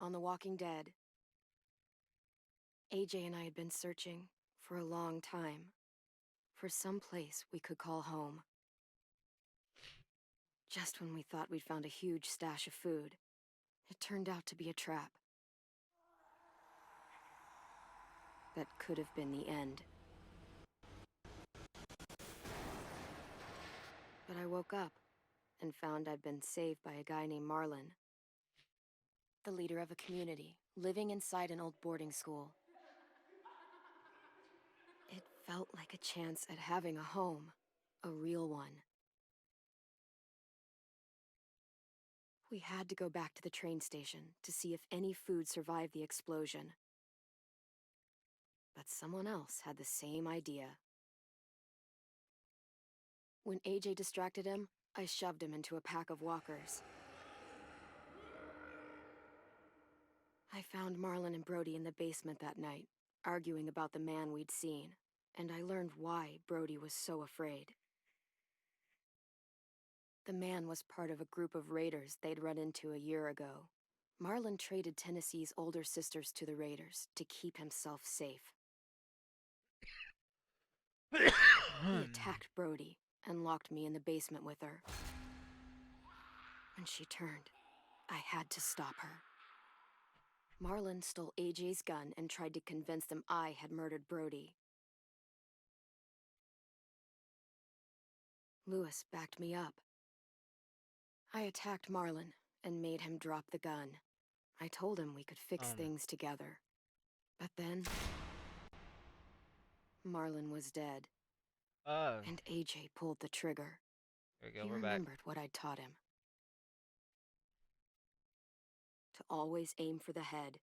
on The Walking Dead. AJ and I had been searching for a long time for some place we could call home. Just when we thought we'd found a huge stash of food, it turned out to be a trap. That could have been the end. But I woke up and found I'd been saved by a guy named Marlon, the leader of a community living inside an old boarding school. It felt like a chance at having a home, a real one. We had to go back to the train station to see if any food survived the explosion. But someone else had the same idea. When AJ distracted him, I shoved him into a pack of walkers. I found Marlon and Brody in the basement that night, arguing about the man we'd seen, and I learned why Brody was so afraid. The man was part of a group of raiders they'd run into a year ago. Marlon traded Tennessee's older sisters to the raiders to keep himself safe. He attacked Brody and locked me in the basement with her. When she turned, I had to stop her. Marlon stole AJ's gun and tried to convince them I had murdered Brody. Lewis backed me up. I attacked Marlon and made him drop the gun. I told him we could fix things together. But then, Marlon was dead. And AJ pulled the trigger. There we go, He we're remembered back. what I'd taught him. To always aim for the head.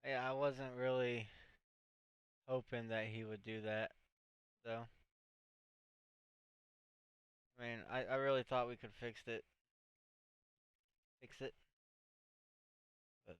Yeah, I wasn't really hoping that he would do that, though. I mean, I really thought we could fix it. But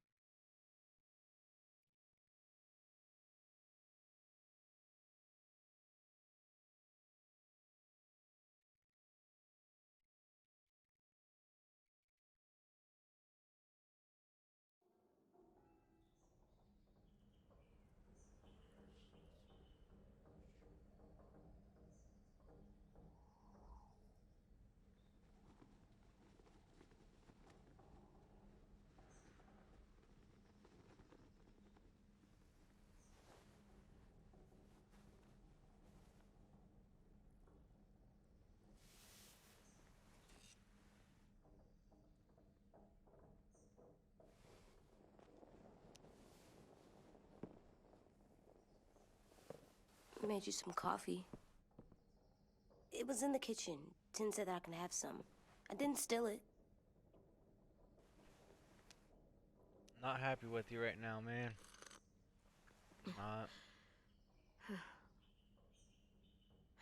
I made you some coffee. It was in the kitchen. Tin said that I can have some. I didn't steal it. not happy with you right now, man. Not.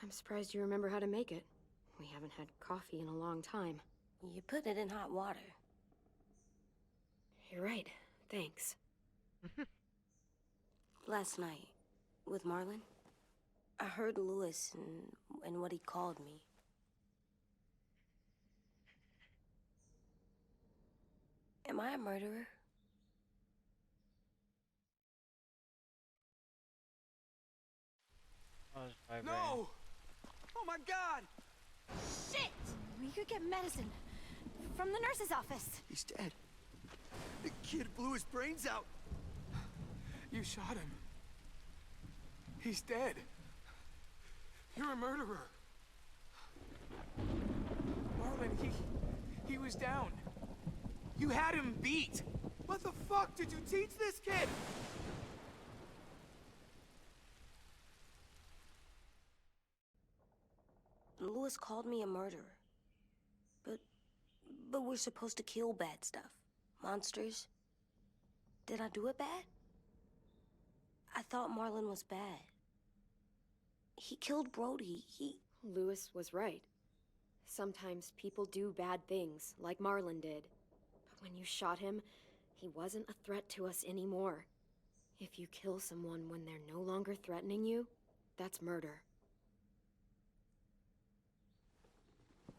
I'm surprised you remember how to make it. We haven't had coffee in a long time. You put it in hot water. You're right. Thanks. Last night, with Marlon, I heard Lewis and what he called me. Am I a murderer? I was vibrating. No! Oh my God! Shit! We could get medicine from the nurse's office. He's dead. The kid blew his brains out. You shot him. He's dead. You're a murderer. Marlon, he was down. You had him beat. What the fuck did you teach this kid? Lewis called me a murderer. But we're supposed to kill bad stuff. Monsters. Did I do it bad? I thought Marlon was bad. He killed Brody. Lewis was right. Sometimes people do bad things, like Marlon did. But when you shot him, he wasn't a threat to us anymore. If you kill someone when they're no longer threatening you, that's murder.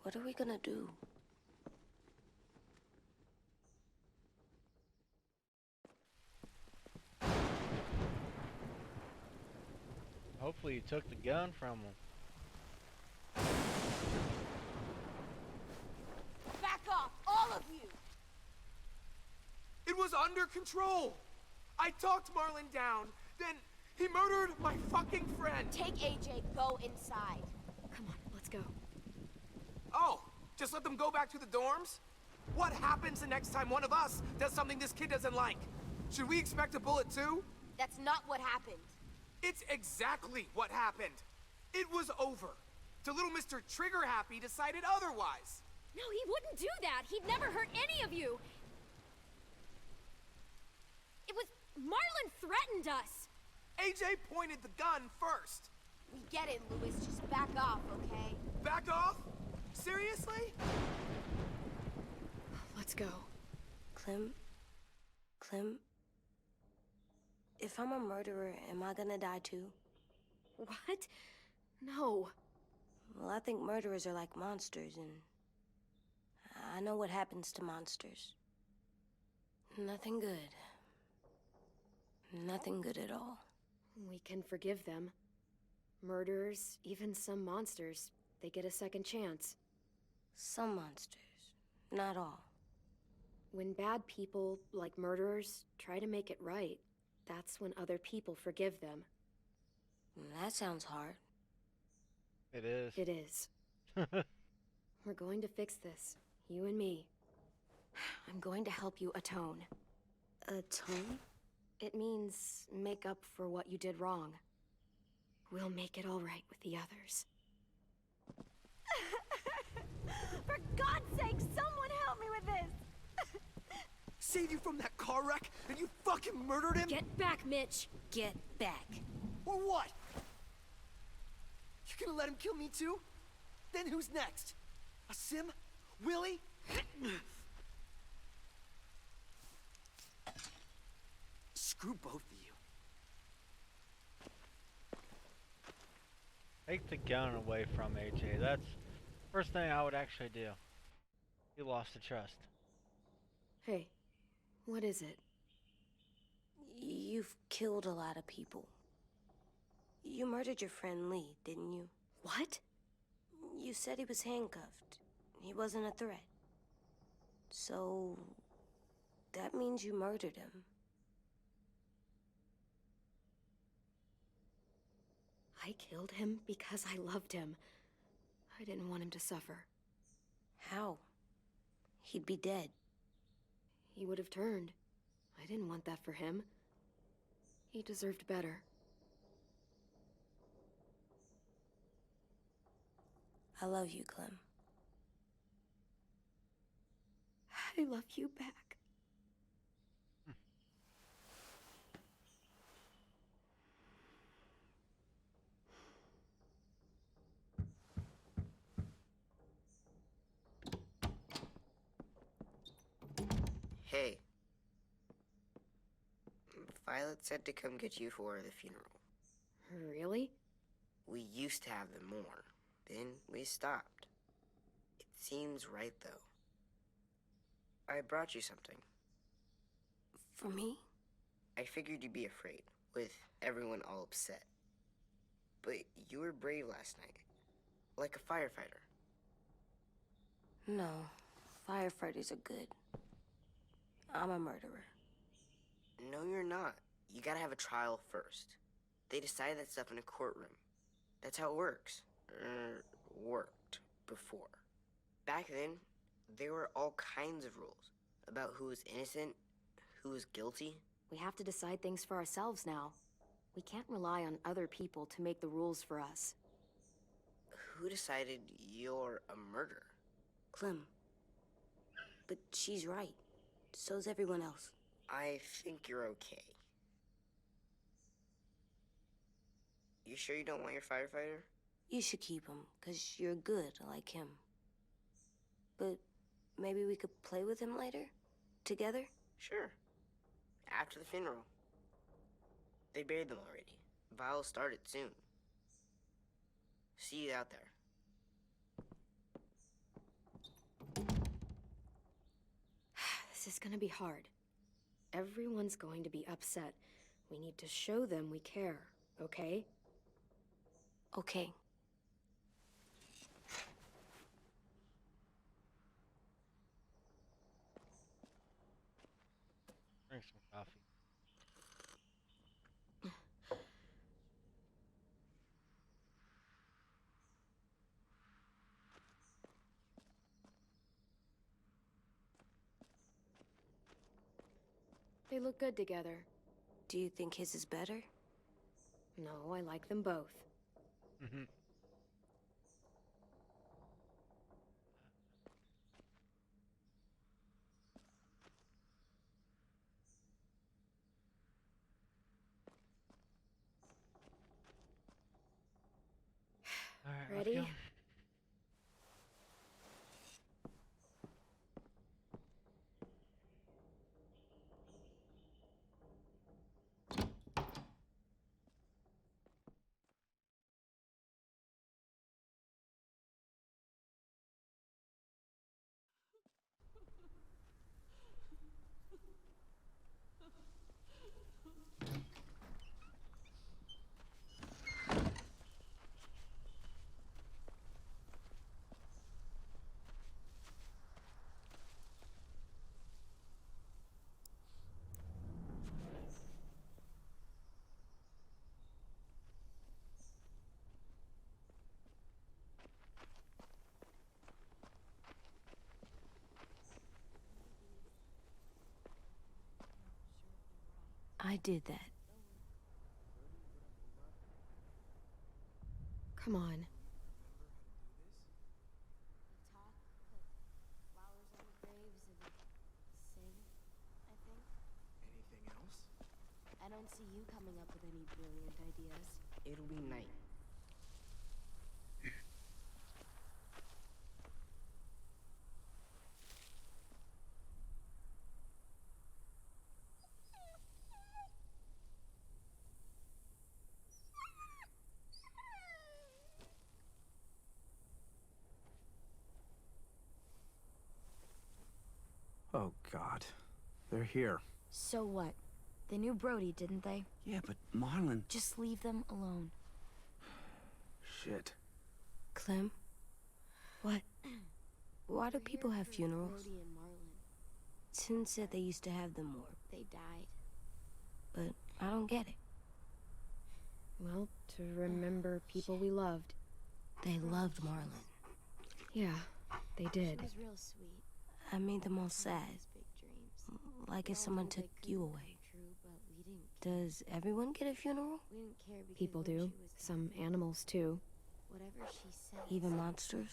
What are we gonna do? Hopefully you took the gun from him. Back off, all of you! It was under control. I talked Marlon down, then he murdered my fucking friend. Take AJ, go inside. Come on, let's go. Oh, just let them go back to the dorms? What happens the next time one of us does something this kid doesn't like? Should we expect a bullet too? That's not what happened. It's exactly what happened. It was over. Till little Mr. Trigger Happy decided otherwise. No, he wouldn't do that. He'd never hurt any of you. It was... Marlon threatened us. AJ pointed the gun first. We get it, Louis. Just back off, okay? Back off? Seriously? Let's go. Clem? If I'm a murderer, am I gonna die too? What? No. Well, I think murderers are like monsters, and I know what happens to monsters. Nothing good. Nothing good at all. We can forgive them. Murderers, even some monsters, they get a second chance. Some monsters, not all. When bad people, like murderers, try to make it right, that's when other people forgive them. That sounds hard. It is. It is. We're going to fix this, you and me. I'm going to help you atone. Atone? It means make up for what you did wrong. We'll make it all right with the others. For God's sake, someone help me with this! Save you from that car wreck, and you fucking murdered him? Get back, Mitch! Get back. Or what? You gonna let him kill me too? Then who's next? A Sim? Willie? Screw both of you. Take the gun away from AJ. That's the first thing I would actually do. He lost the trust. Hey, what is it? You've killed a lot of people. You murdered your friend Lee, didn't you? What? You said he was handcuffed. He wasn't a threat. So... that means you murdered him. I killed him because I loved him. I didn't want him to suffer. How? He'd be dead. He would have turned. I didn't want that for him. He deserved better. I love you, Clem. I love you back. Hey. Violet said to come get you for the funeral. Really? We used to have them more. Then we stopped. It seems right, though. I brought you something. For me? I figured you'd be afraid, with everyone all upset. But you were brave last night. Like a firefighter. No. Firefighters are good. I'm a murderer. No, you're not. You gotta have a trial first. They decide that stuff in a courtroom. That's how it works. Worked before. Back then, there were all kinds of rules about who was innocent, who was guilty. We have to decide things for ourselves now. We can't rely on other people to make the rules for us. Who decided you're a murderer? Clem. But she's right. So's everyone else. I think you're okay. You sure you don't want your firefighter? You should keep him, 'cause you're good like him. But maybe we could play with him later? Together? Sure. After the funeral. They buried them already. Vile'll start it soon. See you out there. This is gonna be hard. Everyone's going to be upset. We need to show them we care, okay? Okay. Drink some coffee. They look good together. Do you think his is better? No, I like them both. Alright, let's Ready? go. I did that. Come on. Talk, put flowers on the graves, and sing, I think. Anything else? I don't see you coming up with any brilliant ideas. It'll be night. Oh, God. They're here. So what? They knew Brody, didn't they? Yeah, but Marlon... Just leave them alone. Shit. Clem? What? Why do people have funerals? Brody and Marlon, Tin said they used to have them more, they died. but I don't get it. Well, to remember people we loved. They loved Marlon. Yeah, they did. She was real sweet. I made them all sad, His big dreams. like We if all someone knew took they you couldn't away. come true, but we didn't. Does everyone get a funeral? We didn't care because People when do. she was Some dying, animals, too. whatever she said. Even monsters?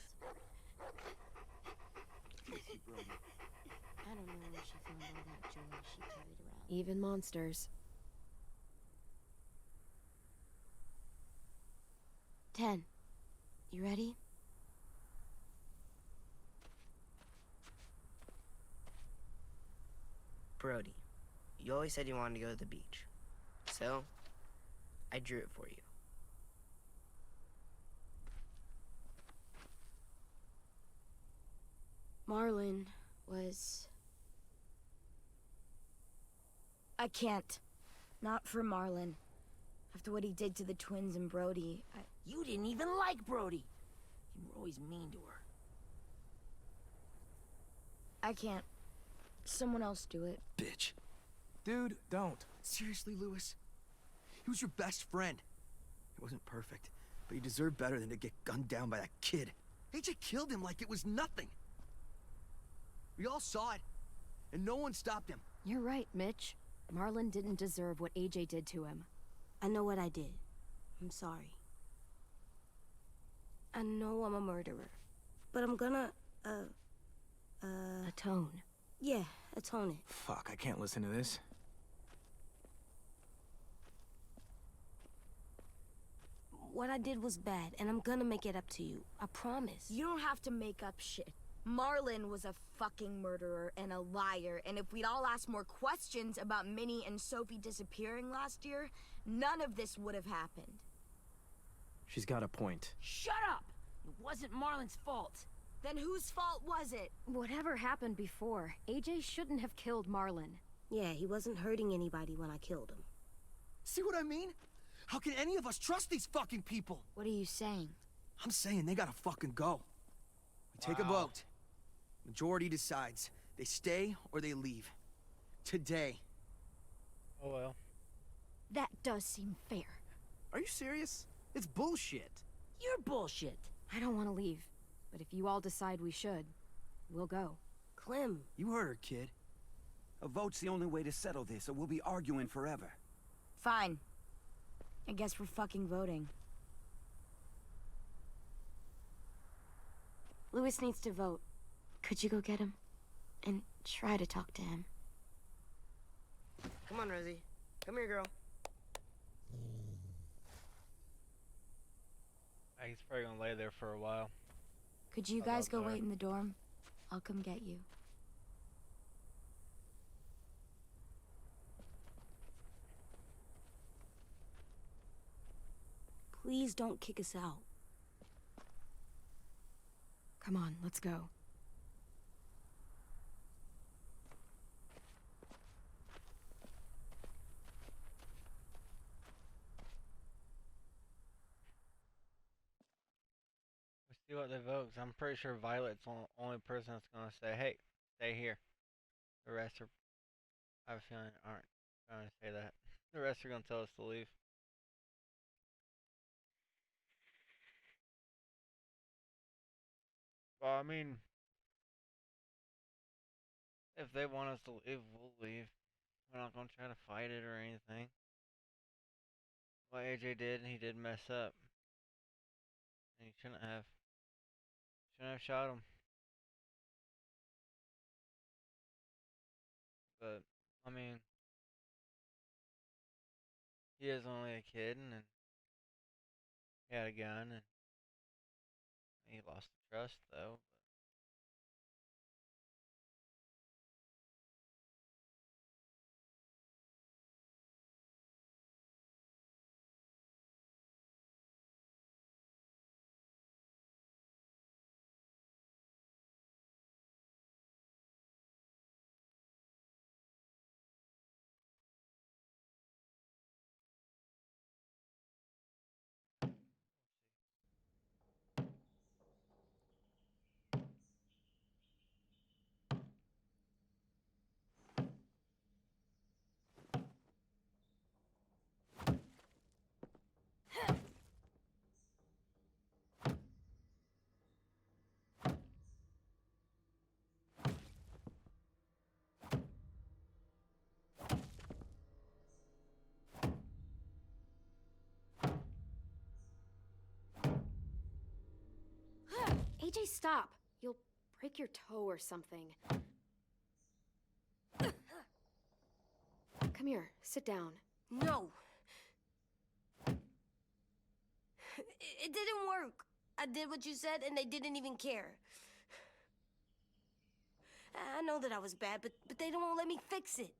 I don't know where she found all that joy she carried around. Even monsters. 10. You ready? Brody, you always said you wanted to go to the beach. So, I drew it for you. Marlon was... I can't. Not for Marlon. After what he did to the twins and Brody, You didn't even like Brody. You were always mean to her. I can't. Someone else do it. Bitch. Dude, don't. Seriously, Lewis? He was your best friend. He wasn't perfect, but he deserved better than to get gunned down by that kid. AJ killed him like it was nothing. We all saw it, and no one stopped him. You're right, Mitch. Marlon didn't deserve what AJ did to him. I know what I did. I'm sorry. I know I'm a murderer, but I'm gonna, Atone. yeah, atone it. Fuck, I can't listen to this. What I did was bad, and I'm gonna make it up to you. I promise. You don't have to make up shit. Marlon was a fucking murderer and a liar, and if we'd all asked more questions about Minnie and Sophie disappearing last year, none of this would have happened. She's got a point. Shut up! It wasn't Marlon's fault. Then whose fault was it? Whatever happened before, AJ shouldn't have killed Marlon. Yeah, he wasn't hurting anybody when I killed him. See what I mean? How can any of us trust these fucking people? What are you saying? I'm saying they gotta fucking go. We take a Wow. vote. Majority decides. They stay or they leave. Today. Oh well. That does seem fair. Are you serious? It's bullshit. You're bullshit. I don't want to leave, but if you all decide we should, we'll go. Clem, You heard her, kid. A vote's the only way to settle this, or we'll be arguing forever. Fine. I guess we're fucking voting. Lewis needs to vote. Could you go get him? And try to talk to him. Come on, Rosie. Come here, girl. He's probably gonna lay there for a while. Could you How guys about go that? wait in the dorm? I'll come get you. please don't kick us out. Come on, let's go. We'll see what they vote. 'Cause I'm pretty sure Violet's the only person that's gonna say, "Hey, stay here." The rest are, I have a feeling, aren't going to say that. The rest are gonna tell us to leave. Well, I mean, if they want us to leave, we'll leave. We're not gonna try to fight it or anything. What AJ did, he did mess up. And he shouldn't have. Shouldn't have shot him. But, I mean, he is only a kid, and he had a gun, and he lost the trust, though. AJ, stop! You'll break your toe or something. Come here, sit down. No. It didn't work. I did what you said, and they didn't even care. I know that I was bad, but they don't let me fix it.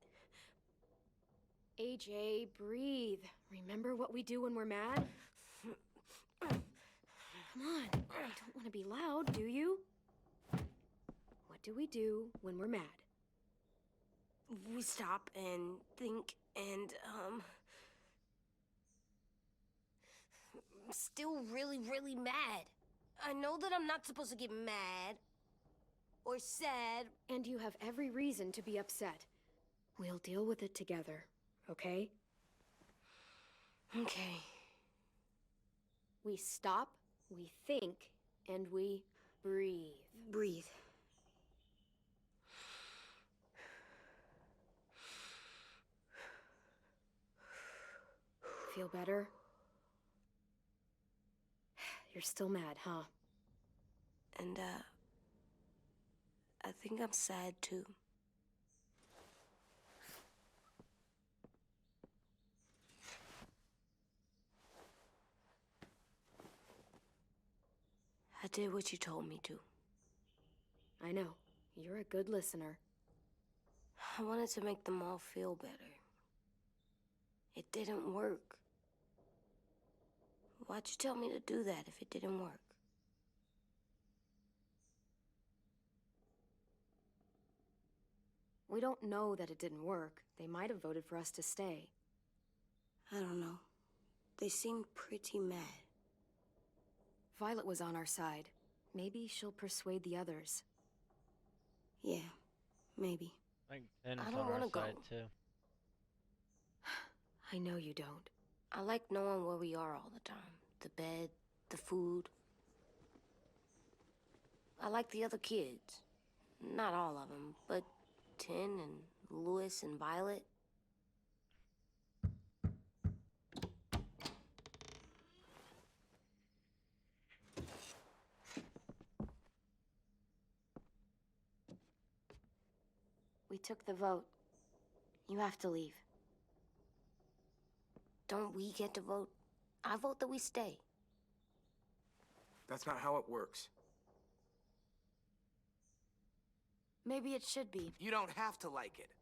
AJ, breathe. Remember what we do when we're mad? Come on, you don't want to be loud, do you? What do we do when we're mad? We stop and think and, I'm still really, really mad. I know that I'm not supposed to get mad or sad. And you have every reason to be upset. We'll deal with it together, okay? Okay. We stop, we think, and we breathe. Breathe. Feel better? You're still mad, huh? And, I think I'm sad too. I did what you told me to. I know. You're a good listener. I wanted to make them all feel better. It didn't work. Why'd you tell me to do that if it didn't work? We don't know that it didn't work. They might have voted for us to stay. I don't know. They seemed pretty mad. Violet was on our side. Maybe she'll persuade the others. Yeah, maybe. Like Ten's I don't on our wanna go. side too. I know you don't. I like knowing where we are all the time. The bed, the food. I like the other kids. Not all of them, but Tin and Louis and Violet. We took the vote. You have to leave. Don't we get to vote? I vote that we stay. That's not how it works. Maybe it should be. You don't have to like it.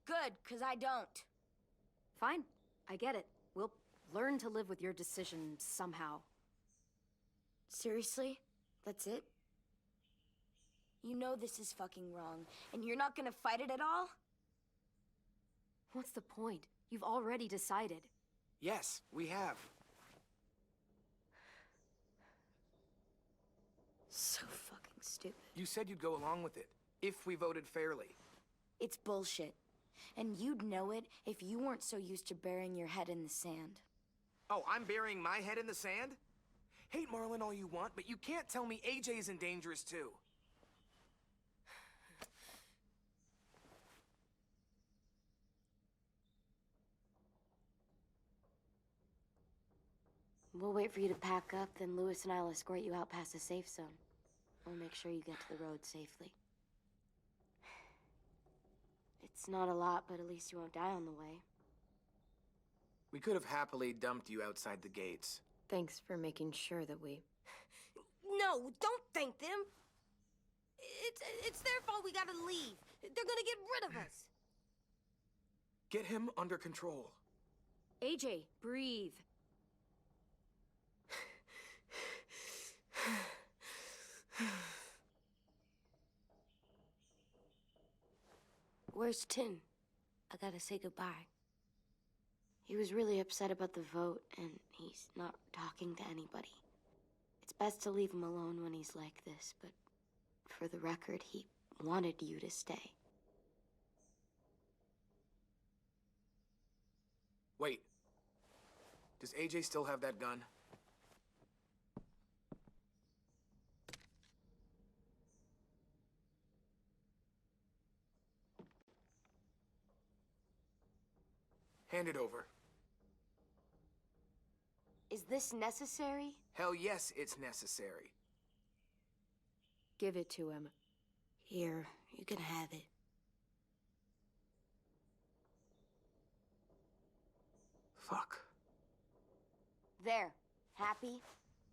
Good, because I don't. Fine. I get it. We'll learn to live with your decision somehow. Seriously? That's it? You know this is fucking wrong, and you're not gonna fight it at all? What's the point? You've already decided. Yes, we have. So fucking stupid. You said you'd go along with it, if we voted fairly. It's bullshit. And you'd know it if you weren't so used to burying your head in the sand. Oh, I'm burying my head in the sand? Hate Marlin all you want, but you can't tell me AJ's in dangerous too. We'll wait for you to pack up, then Louis and I'll escort you out past the safe zone. We'll make sure you get to the road safely. It's not a lot, but at least you won't die on the way. We could have happily dumped you outside the gates. Thanks for making sure that we... No, don't thank them. It's their fault we gotta leave. They're gonna get rid of us. Get him under control. AJ, breathe. Where's Tin? I gotta say goodbye. He was really upset about the vote, and he's not talking to anybody. It's best to leave him alone when he's like this, but for the record, he wanted you to stay. Wait. Does AJ still have that gun? Hand it over. Is this necessary? Hell yes, it's necessary. Give it to him. Here, you can have it. Fuck. There. Happy?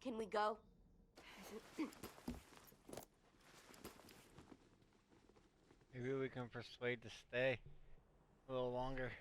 Can we go? Maybe we can persuade to stay a little longer.